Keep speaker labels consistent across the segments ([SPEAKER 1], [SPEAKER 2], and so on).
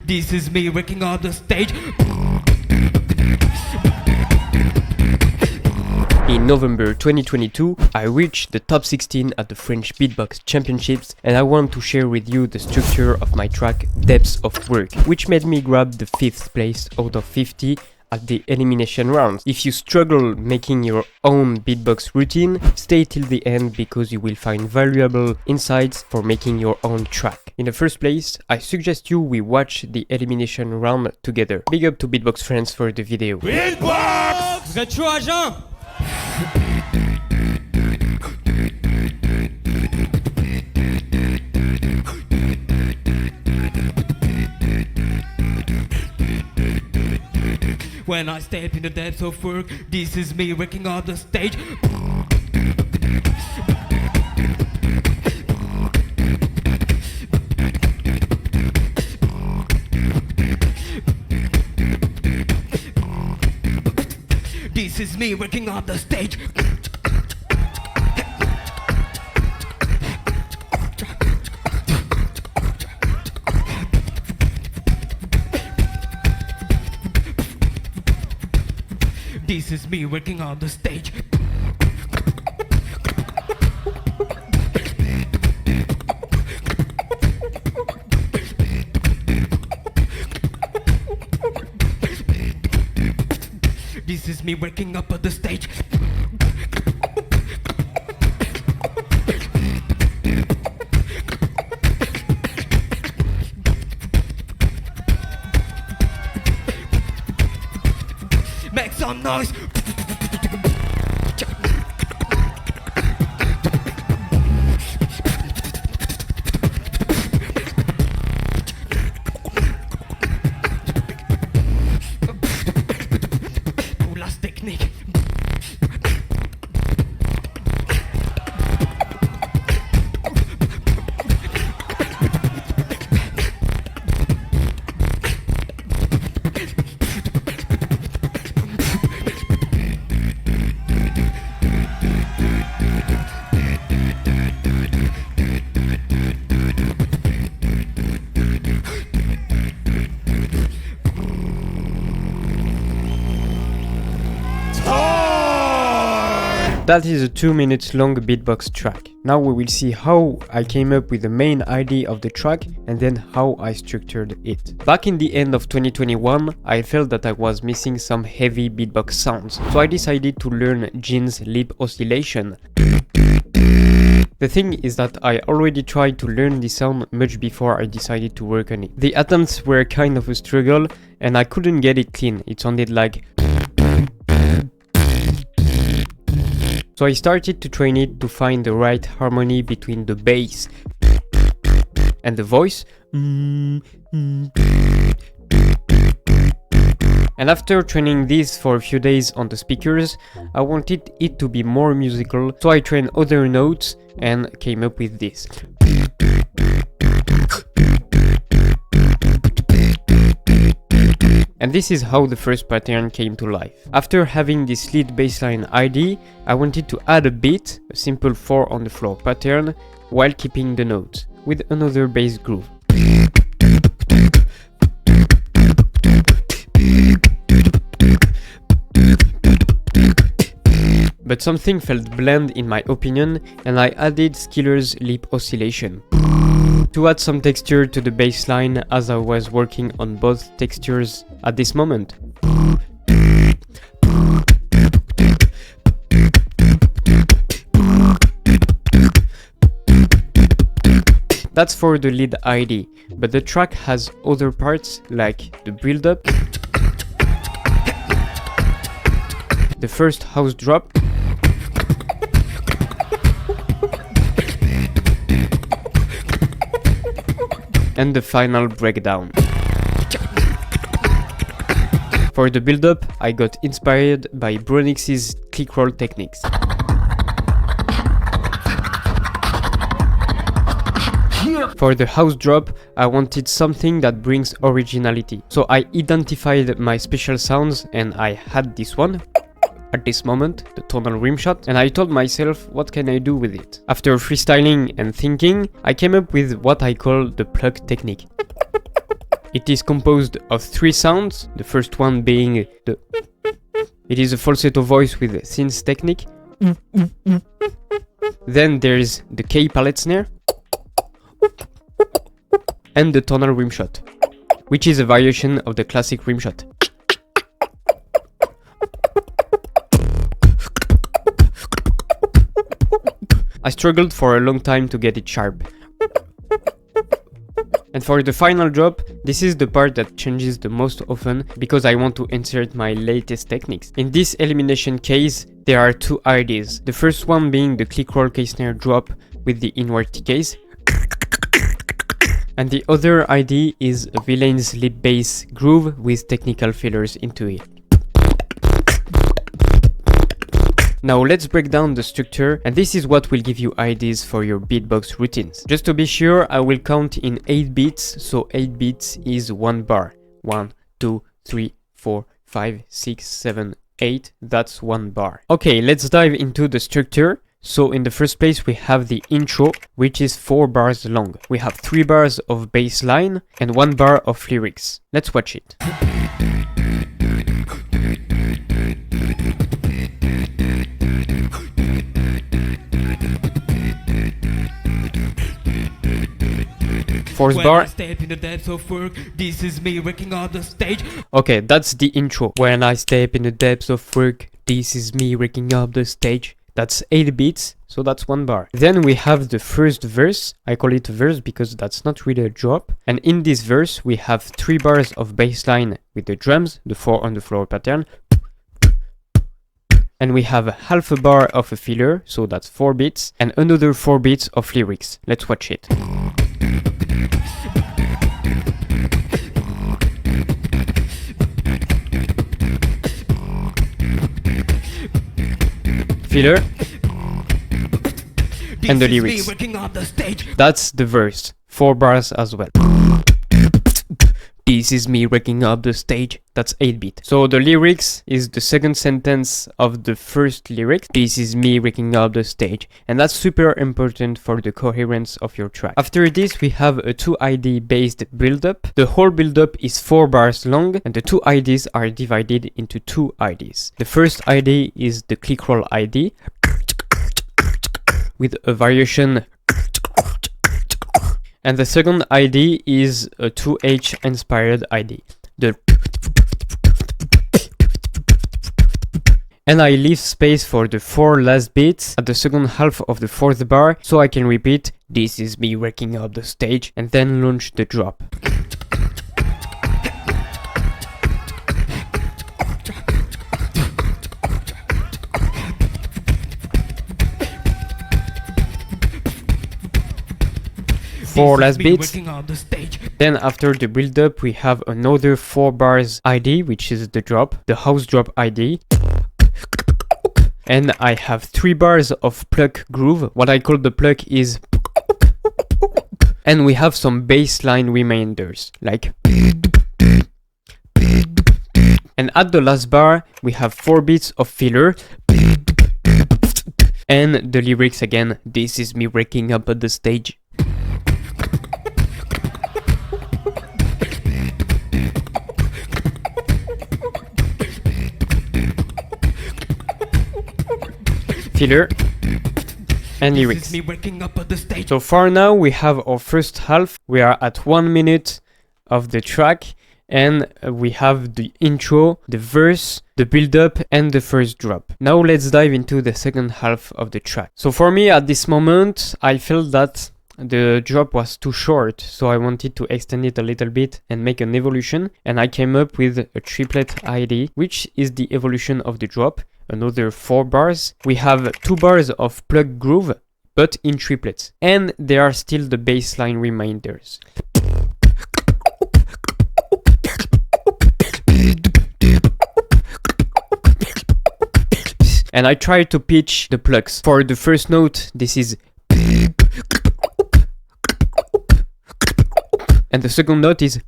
[SPEAKER 1] This is me wrecking on the stage.
[SPEAKER 2] In November 2022, I reached the top 16 at the French Beatbox Championships, and I want to share with you the structure of my track Depths of Work, which made me grab the 5th place out of 50 at the elimination rounds. If you struggle making your own beatbox routine, stay till the end because you will find valuable insights for making your own track. In the first place, I suggest we watch the elimination round together. Big up to Beatbox friends for the video.
[SPEAKER 1] BEATBOX! Vous êtes chaud à jeun? When I step in the depths of work, this is me wrecking on the stage. This is me working on the stage. This is me working on the stage. This is me working up on the stage. Make some noise. Last technique.
[SPEAKER 2] That is a 2 minutes long beatbox track. Now we will see how I came up with the main idea of the track and then how I structured it. Back in the end of 2021, I felt that I was missing some heavy beatbox sounds, so I decided to learn Jin's lip oscillation. The thing is that I already tried to learn this sound much before I decided to work on it. The attempts were kind of a struggle and I couldn't get it clean. It sounded like... So I started to train it to find the right harmony between the bass and the voice. And after training this for a few days on the speakers, I wanted it to be more musical, so I trained other notes and came up with this. And this is how the first pattern came to life. After having this lead bassline ID, I wanted to add a beat, a simple 4 on the floor pattern, while keeping the notes, with another bass groove. But something felt bland in my opinion, and I added Skiller's lip oscillation to add some texture to the bass line, as I was working on both textures at this moment. That's for the lead ID, but the track has other parts like the build-up, the first house drop, and the final breakdown. For the build-up, I got inspired by Bronix's click roll techniques. For the house drop, I wanted something that brings originality. So I identified my special sounds and I had this one at this moment, the tonal rim shot, and I told myself, what can I do with it? After freestyling and thinking, I came up with what I call the plug technique. It is composed of 3 sounds, the first one being the... It is a falsetto voice with a synth technique. Then there is the K palette snare and the tonal rimshot, which is a variation of the classic rimshot. I struggled for a long time to get it sharp. And for the final drop, this is the part that changes the most often because I want to insert my latest techniques. In this elimination case, there are 2 ideas. The first one being the click roll K snare drop with the inward TKs. And the other idea is a villain's lip bass groove with technical fillers into it. Now let's break down the structure, and this is what will give you ideas for your beatbox routines. Just to be sure, I will count in 8 beats, so 8 beats is 1 bar. 1, 2, 3, 4, 5, 6, 7, 8, that's 1 bar. Okay, let's dive into the structure. So in the first place we have the intro, which is 4 bars long. We have 3 bars of bass line and 1 bar of lyrics. Let's watch it. Fourth
[SPEAKER 1] When
[SPEAKER 2] bar.
[SPEAKER 1] I step in the depths of work, this is me wrecking up the stage.
[SPEAKER 2] Okay, that's the intro. When I step in the depths of work, this is me wrecking up the stage. That's 8 beats, so that's 1 bar. Then we have the first verse. I call it a verse because that's not really a drop. And in this verse, we have 3 bars of bass line with the drums, the 4 on the floor pattern. And we have half a bar of a filler, so that's 4 beats, and another 4 beats of lyrics. Let's watch it. Filler and the lyrics. That's the verse. 4 bars as well. This is me wrecking up the stage. That's 8 beat. So the lyrics is the second sentence of the first lyric. This is me wrecking up the stage. And that's super important for the coherence of your track. After this, we have a 2 ID based build-up. The whole build-up is 4 bars long, and the 2 IDs are divided into 2 IDs. The first ID is the click roll ID with a variation. And the second ID is a 2H inspired ID. And I leave space for the 4 last beats at the second half of the 4th bar, so I can repeat, this is me wrecking up the stage, and then launch the drop. Four last beats. Then after the build up we have another 4 bars ID, which is the drop, the house drop ID. And I have 3 bars of pluck groove. What I call the pluck is, and we have some bass line reminders like, and at the last bar we have 4 beats of filler and the lyrics again, this is me wrecking up at the stage. Filler and lyrics. So far now we have our first half. We are at 1 minute of the track and we have the intro, the verse, the build-up and the first drop. Now let's dive into the second half of the track. So for me at this moment I felt that the drop was too short, so I wanted to extend it a little bit and make an evolution, and I came up with a triplet ID, which is the evolution of the drop. Another 4 bars. We have 2 bars of plug groove, but in triplets, and there are still the bassline reminders. And I try to pitch the plugs. For the first note, this is, and the second note is,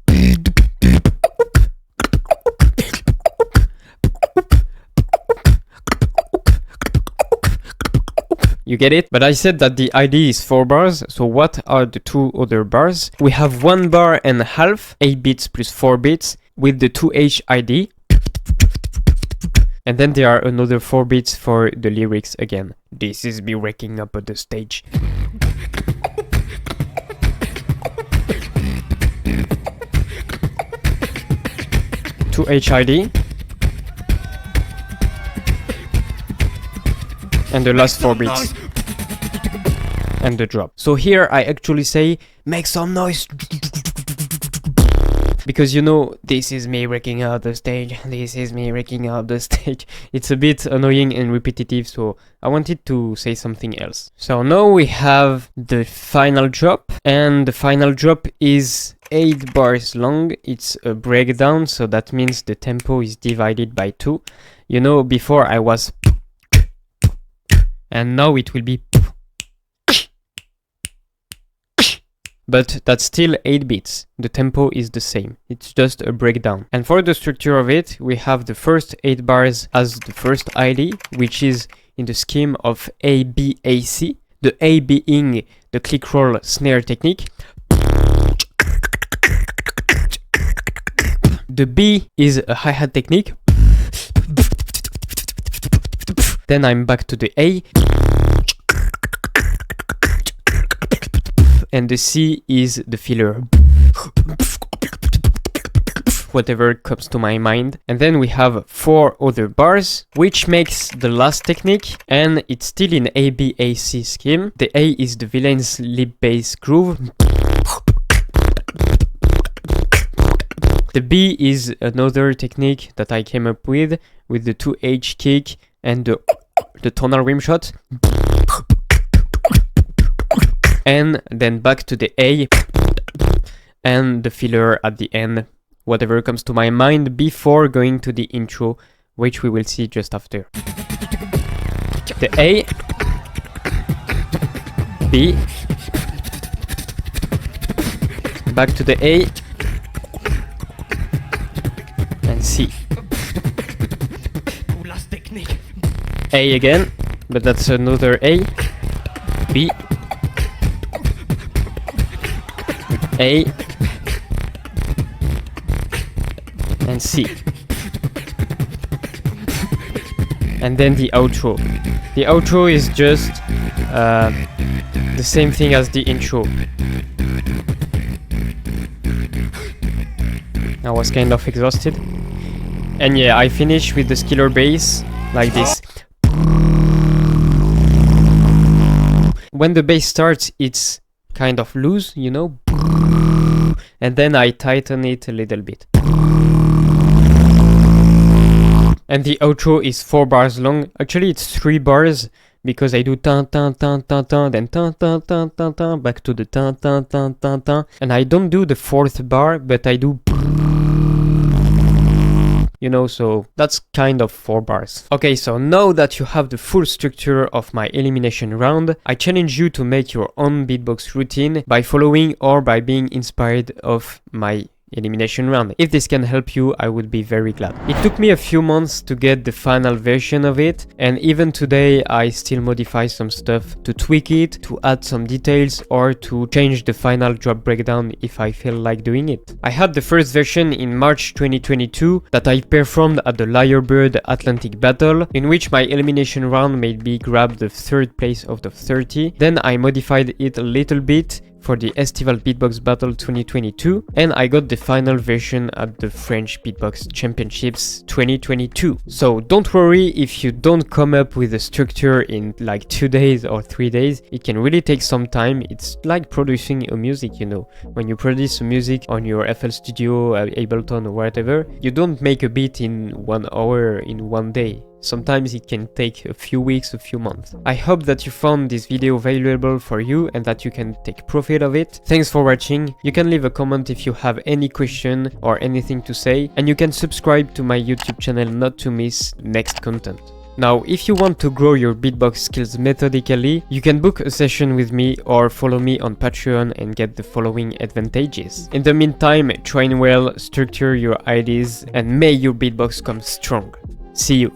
[SPEAKER 2] You get it? But I said that the ID is 4 bars, so what are the 2 other bars? We have 1 bar and a half, 8 bits plus 4 bits, with the 2H ID. And then there are another 4 bits for the lyrics again. This is me waking up at the stage. To HID. And the last 4 bits. And the drop. So here I actually say, make some noise. Because you know, this is me wrecking out the stage, this is me wrecking out the stage. It's a bit annoying and repetitive, so I wanted to say something else. So now we have the final drop, and the final drop is 8 bars long. It's a breakdown, so that means the tempo is divided by 2. You know, before I was and now it will be but that's still 8 bits. The tempo is the same. It's just a breakdown. And for the structure of it, we have the first 8 bars as the first ID, which is in the scheme of A, B, A, C. The A being the click roll snare technique. The B is a hi-hat technique. Then I'm back to the A. And the C is the filler. Whatever comes to my mind. And then we have 4 other bars, which makes the last technique, and it's still in ABAC scheme. The A is the villain's lip bass groove. The B is another technique that I came up with the 2H kick and the tonal rim shot. And then back to the A and the filler at the end, whatever comes to my mind before going to the intro, which we will see just after. The A, B, back to the A, and C. A again, but that's another A, B, A, and C. And then the outro. The outro is just the same thing as the intro. I was kind of exhausted. And yeah, I finish with the skiller bass like this. When the bass starts, it's kind of loose, you know, and then I tighten it a little bit. And the outro is 4 bars long. Actually, it's 3 bars because I do tan tan tan tan tan, then tan tan tan tan tan, back to the tan tan tan tan tan, and I don't do the 4th bar, but I do, you know, so that's kind of 4 bars. Okay, so now that you have the full structure of my elimination round, I challenge you to make your own beatbox routine by following or by being inspired of my elimination round. If this can help you, I would be very glad. It took me a few months to get the final version of it, and even today I still modify some stuff to tweak it, to add some details, or to change the final drop breakdown if I feel like doing it. I had the first version in March 2022 that I performed at the Lyrebird Atlantic Battle, in which my elimination round made me grab the 3rd place out of 30. Then I modified it a little bit for the Estival Beatbox Battle 2022, and I got the final version at the French Beatbox Championships 2022. So don't worry if you don't come up with a structure in like 2 days or 3 days. It can really take some time. It's like producing a music, you know. When you produce a music on your FL Studio, Ableton or whatever, you don't make a beat in 1 hour, in 1 day. Sometimes it can take a few weeks, a few months. I hope that you found this video valuable for you and that you can take profit of it. Thanks for watching. You can leave a comment if you have any question or anything to say, and you can subscribe to my YouTube channel not to miss next content. Now, if you want to grow your beatbox skills methodically, you can book a session with me or follow me on Patreon and get the following advantages. In the meantime, train well, structure your ideas, and may your beatbox come strong. See you.